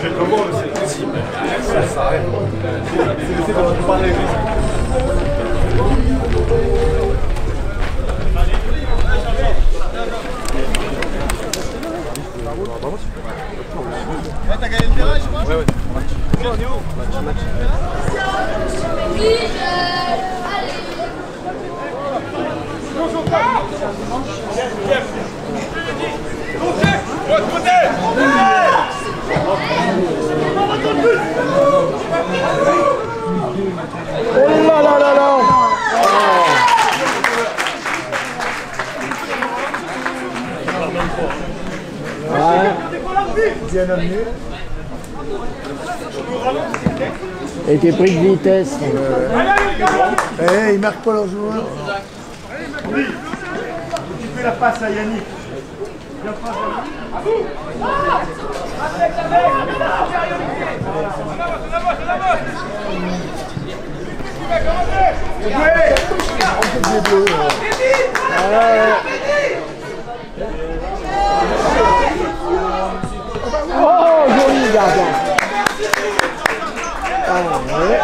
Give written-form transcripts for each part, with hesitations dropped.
J'ai le moment aussi. Ça s'arrête. C'est quand tu parles avec t'as gagné le terrain, je crois. Ouais. Match. Oh là là là là. Bien amené. Il était pris de vitesse. Eh, il marque pas leur joueur. Tu fais la passe à Yannick. Viens pas à vous. Oh, joli gardien. Ouais.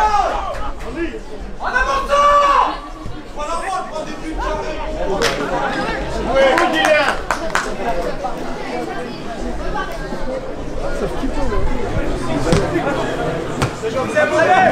En avançant! Prends la route, prends des buts. Ouais, Guillaume. C'est mauvais!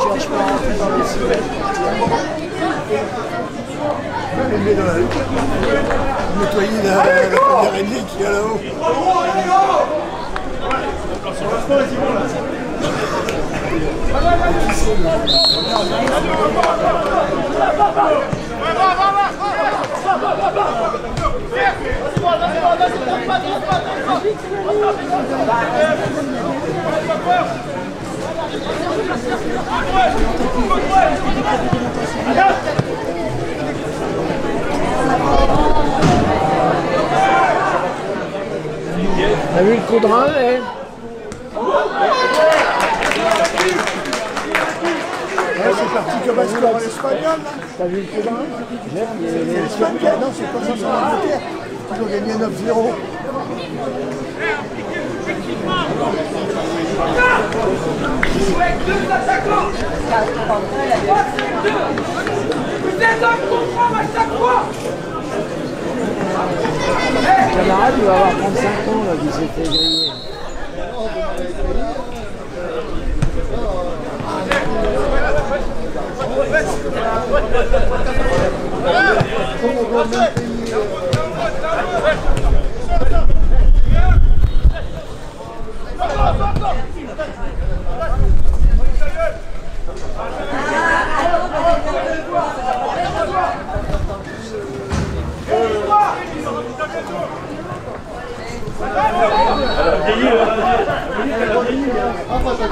Cherche pas à rentrer dans les silhouettes. Il met dans la lutte. Nettoyer la première araignée qui est là-haut. T'as vu le coup de rein, eh? C'est parti comme un score en espagnol. T'as vu le coup de rein? L'Espagne, non, c'est pas ça, c'est l'Angleterre. Ils ont gagné 9-0. Deux attaquants. Vous êtes en contre à chaque fois. Le camarade, il va avoir 35 ans, là, qui s'est fait griller.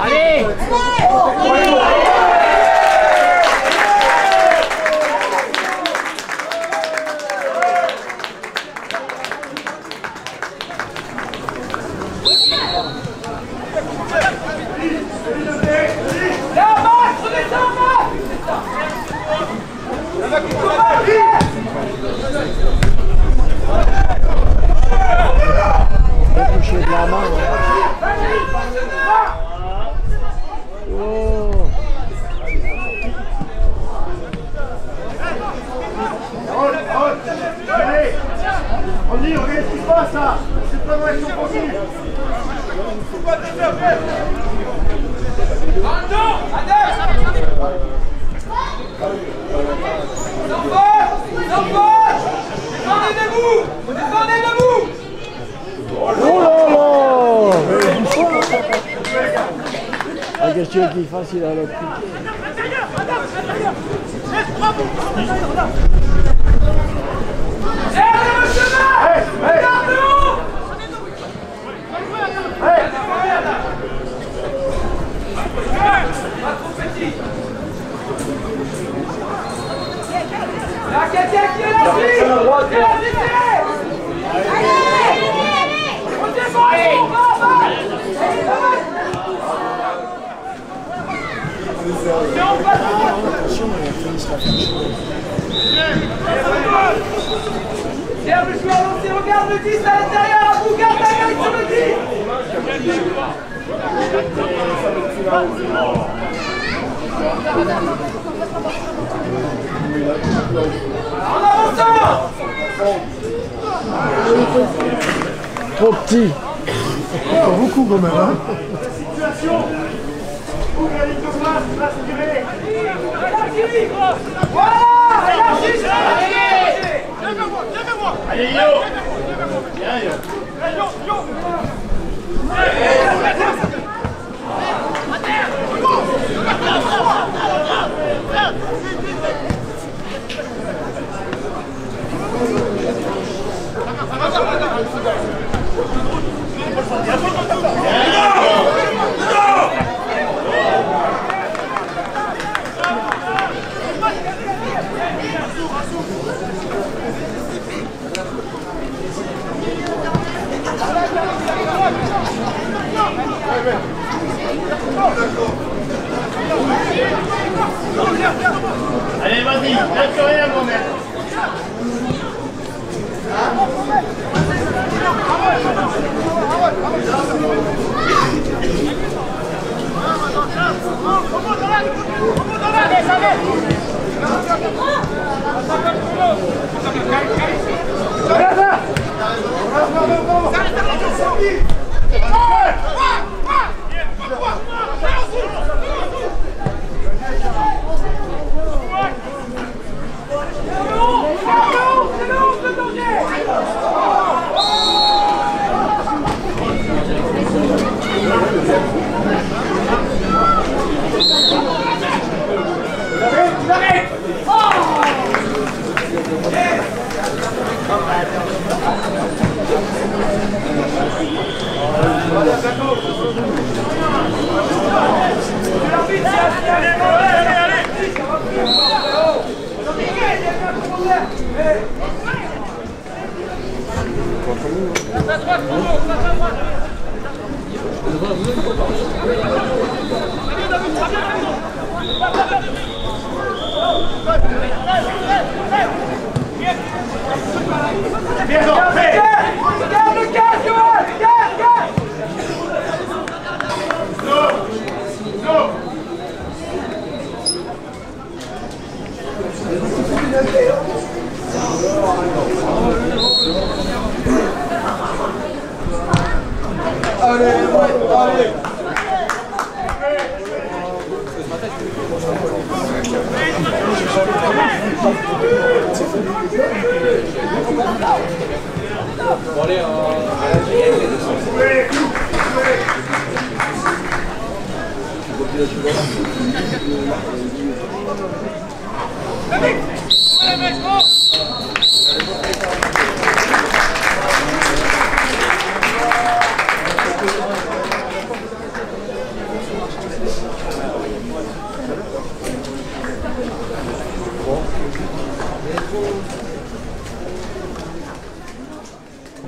Allez! Toucher de la main. Oh. Allez, on dit, regarde ce qui se passe là. C'est pas vrai, ils sont continus. Faut pas te faire faire. Non, défendez debout. Défendez debout. Oh là là! Ah, qu'est-ce que tu veux qu'il fasse? Il a la pique. le 10 à l'intérieur, vous gardez la main sur le 10. En avançant. Trop petit. Pas beaucoup quand même, hein. Situation. Ouvrez les deux places, place tirée. Voilà, élargis. Allez, Yo! Viens, Yo! Allez, vas-y, lâche rien, mon mec.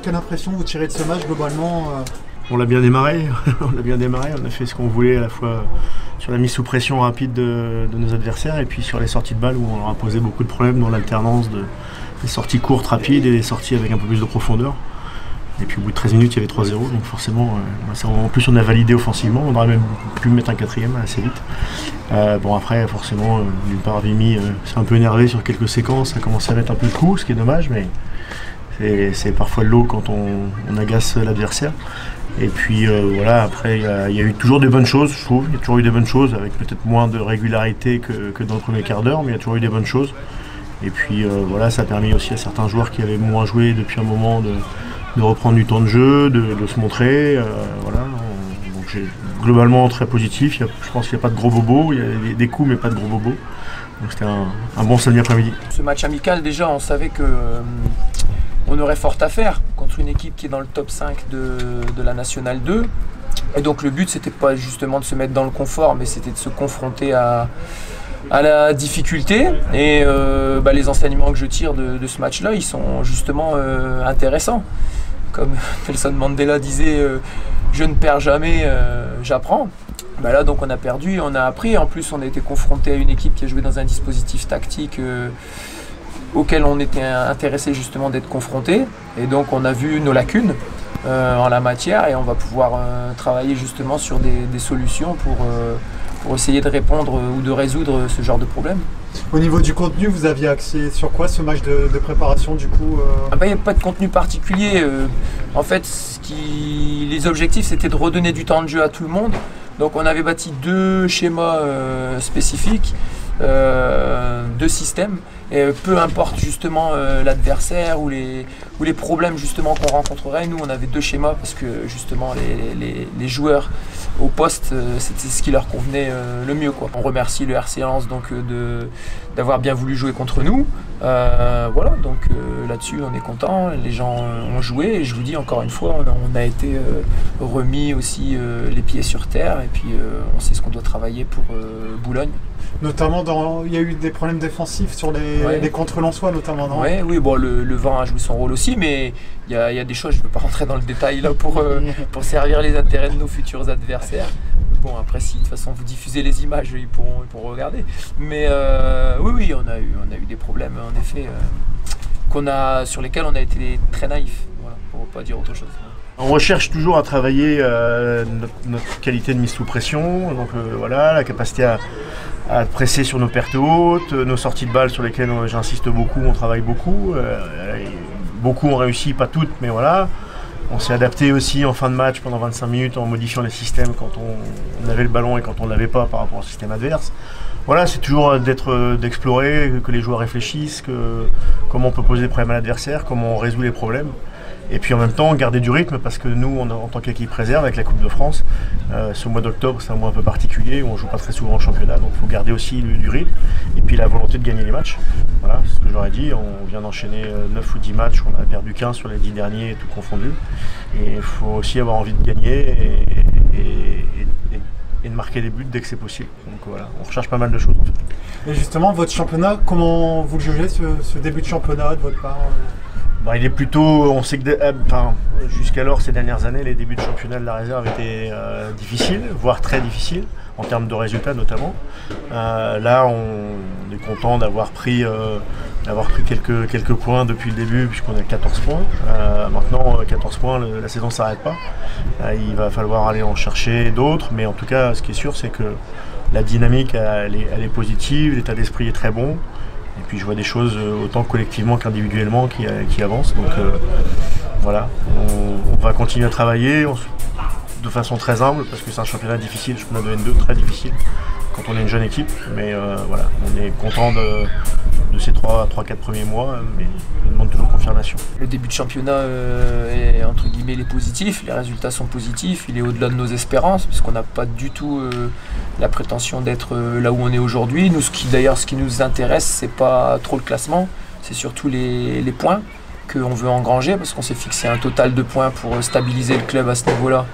Quelle impression vous tirez de ce match globalement On l'a bien démarré, on a fait ce qu'on voulait à la fois sur la mise sous pression rapide de nos adversaires et puis sur les sorties de balles où on leur a posé beaucoup de problèmes dans l'alternance des sorties courtes rapides et des sorties avec un peu plus de profondeur. Et puis au bout de 13 minutes il y avait 3-0, donc forcément en plus on a validé offensivement, on aurait même pu mettre un quatrième assez vite. Bon après forcément d'une part Vimy s'est un peu énervé sur quelques séquences, ça a commencé à mettre un peu de coups, ce qui est dommage, mais c'est parfois de l'eau quand on agace l'adversaire. Et puis voilà, après il y a eu toujours des bonnes choses, je trouve. Il y a toujours eu des bonnes choses, avec peut-être moins de régularité que dans le premier quart d'heure, mais il y a toujours eu des bonnes choses. Et puis voilà, ça a permis aussi à certains joueurs qui avaient moins joué depuis un moment de reprendre du temps de jeu, de se montrer. Voilà. Donc j'ai globalement très positif. Je pense qu'il n'y a pas de gros bobos, il y a des coups mais pas de gros bobos. Donc c'était un bon samedi après-midi. Ce match amical, déjà, on savait que on aurait fort à faire contre une équipe qui est dans le top 5 de la Nationale 2. Et donc le but, c'était pas justement de se mettre dans le confort, mais c'était de se confronter à la difficulté. Et les enseignements que je tire de ce match-là, ils sont justement intéressants. Comme Nelson Mandela disait, je ne perds jamais, j'apprends. Là donc on a perdu et on a appris. En plus on a été confronté à une équipe qui a joué dans un dispositif tactique auxquels on était intéressé justement d'être confrontés. Et donc on a vu nos lacunes en la matière et on va pouvoir travailler justement sur des solutions pour essayer de répondre ou de résoudre ce genre de problème. Au niveau du contenu, vous aviez axé sur quoi ce match de préparation du coup Il n'y a pas de contenu particulier. En fait, les objectifs c'était de redonner du temps de jeu à tout le monde. Donc on avait bâti 2 schémas spécifiques, 2 systèmes. Et peu importe justement l'adversaire ou les problèmes justement qu'on rencontrerait, nous on avait 2 schémas parce que justement les joueurs au poste c'était ce qui leur convenait le mieux, quoi. On remercie le RC Lens donc d'avoir bien voulu jouer contre nous. Voilà, donc là-dessus on est content, les gens ont joué et je vous dis encore une fois on a été remis aussi les pieds sur terre et puis on sait ce qu'on doit travailler pour Boulogne. Notamment, il y a eu des problèmes défensifs sur les contre-lensois notamment, non? Oui, bon, le vent a joué son rôle aussi, mais il y a des choses, je ne veux pas rentrer dans le détail là pour servir les intérêts de nos futurs adversaires. Bon, après, si de toute façon vous diffusez les images, ils pourront regarder. Mais oui, on a eu des problèmes, en effet, sur lesquels on a été très naïfs, voilà, pour ne pas dire autre chose. On recherche toujours à travailler notre qualité de mise sous pression, donc voilà, la capacité à presser sur nos pertes hautes, nos sorties de balles sur lesquelles j'insiste beaucoup, on travaille beaucoup. Beaucoup ont réussi, pas toutes, mais voilà. On s'est adapté aussi en fin de match pendant 25 minutes en modifiant les systèmes quand on avait le ballon et quand on ne l'avait pas par rapport au système adverse. Voilà, c'est toujours d'explorer, que les joueurs réfléchissent, comment on peut poser des problèmes à l'adversaire, comment on résout les problèmes. Et puis en même temps, garder du rythme parce que nous, en tant qu'équipe réserve avec la Coupe de France, ce mois d'octobre, c'est un mois un peu particulier où on ne joue pas très souvent en championnat, donc il faut garder aussi du rythme et puis la volonté de gagner les matchs. Voilà, c'est ce que j'aurais dit, on vient d'enchaîner 9 ou 10 matchs, on a perdu 15 sur les 10 derniers, tout confondu. Et il faut aussi avoir envie de gagner et de marquer des buts dès que c'est possible. Donc voilà, on recherche pas mal de choses en fait. Et justement, votre championnat, comment vous le jugez, ce début de championnat de votre part? Il est plutôt, on sait que jusqu'alors ces dernières années, les débuts de championnat de la réserve étaient difficiles, voire très difficiles, en termes de résultats notamment. Là, on est content d'avoir pris quelques points depuis le début, puisqu'on a 14 points. Maintenant, 14 points, la saison ne s'arrête pas. Il va falloir aller en chercher d'autres, mais en tout cas, ce qui est sûr, c'est que la dynamique, elle est positive, l'état d'esprit est très bon. Et puis je vois des choses autant collectivement qu'individuellement qui avancent. Donc voilà, on va continuer à travailler de façon très humble parce que c'est un championnat difficile, le championnat de N2 très difficile quand on est une jeune équipe. Mais voilà, on est content de ces 3-4 premiers mois, mais on demande toujours confirmation. Le début de championnat est entre guillemets positif, les résultats sont positifs, il est au-delà de nos espérances puisqu'on n'a pas du tout la prétention d'être là où on est aujourd'hui. Nous, ce qui nous intéresse, c'est pas trop le classement, c'est surtout les points qu'on veut engranger parce qu'on s'est fixé un total de points pour stabiliser le club à ce niveau-là.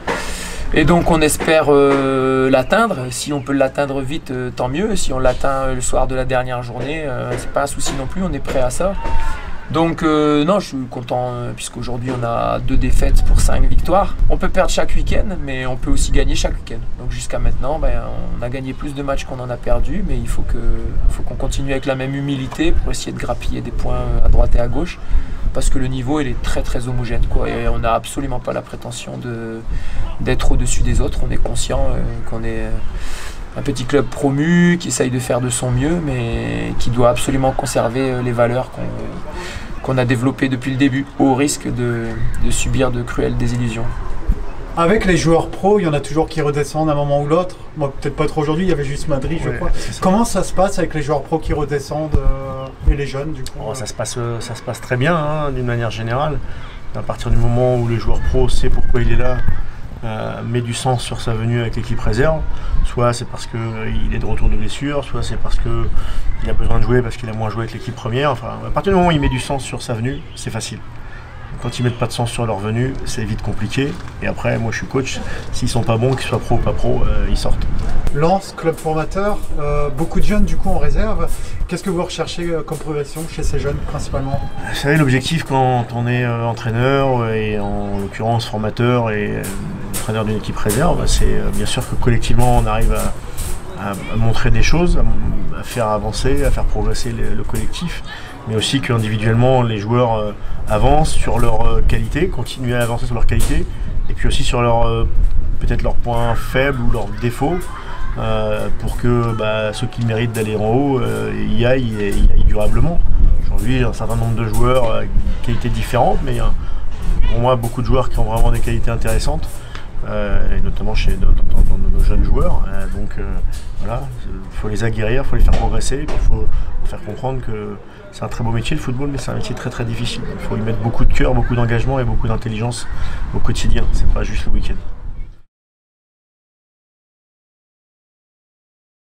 Et donc on espère l'atteindre. Si on peut l'atteindre vite, tant mieux. Si on l'atteint le soir de la dernière journée, c'est pas un souci non plus, on est prêt à ça. Donc non, je suis content puisqu'aujourd'hui on a 2 défaites pour 5 victoires. On peut perdre chaque week-end, mais on peut aussi gagner chaque week-end. Donc jusqu'à maintenant, on a gagné plus de matchs qu'on en a perdu, mais il faut qu'on continue avec la même humilité pour essayer de grappiller des points à droite et à gauche. Parce que le niveau il est très très homogène, quoi, et on n'a absolument pas la prétention d'être au-dessus des autres. On est conscient qu'on est un petit club promu qui essaye de faire de son mieux, mais qui doit absolument conserver les valeurs qu'on a développées depuis le début, au risque de subir de cruelles désillusions. Avec les joueurs pros, il y en a toujours qui redescendent à un moment ou l'autre. Moi, peut-être pas trop aujourd'hui, il y avait juste Madrid, je crois. Comment ça se passe avec les joueurs pros qui redescendent et les jeunes, du coup? Ça se passe très bien, hein, d'une manière générale. À partir du moment où le joueur pro sait pourquoi il est là, met du sens sur sa venue avec l'équipe réserve, soit c'est parce qu'il est de retour de blessure, soit c'est parce qu'il a besoin de jouer parce qu'il a moins joué avec l'équipe première. Enfin, à partir du moment où il met du sens sur sa venue, c'est facile. Quand ils mettent pas de sens sur leur venue, c'est vite compliqué. Et après, moi je suis coach, s'ils sont pas bons, qu'ils soient pro ou pas pro, ils sortent. Lens, club formateur, beaucoup de jeunes du coup en réserve. Qu'est-ce que vous recherchez comme progression chez ces jeunes principalement? Vous savez, l'objectif quand on est entraîneur et en l'occurrence formateur et entraîneur d'une équipe réserve, c'est bien sûr que collectivement on arrive à montrer des choses, à faire avancer, à faire progresser le collectif. mais aussi qu'individuellement les joueurs avancent sur leur qualité, continuent à avancer sur leur qualité, et puis aussi sur peut-être leurs points faibles ou leurs défauts, pour que ceux qui méritent d'aller en haut y aillent durablement. Aujourd'hui, un certain nombre de joueurs avec des qualités différentes, mais pour moi beaucoup de joueurs qui ont vraiment des qualités intéressantes, et notamment dans nos jeunes joueurs. Voilà, il faut les aguerrir, il faut les faire progresser, et puis il faut faire comprendre que c'est un très beau métier le football, mais c'est un métier très très difficile. Il faut y mettre beaucoup de cœur, beaucoup d'engagement et beaucoup d'intelligence au quotidien, c'est pas juste le week-end.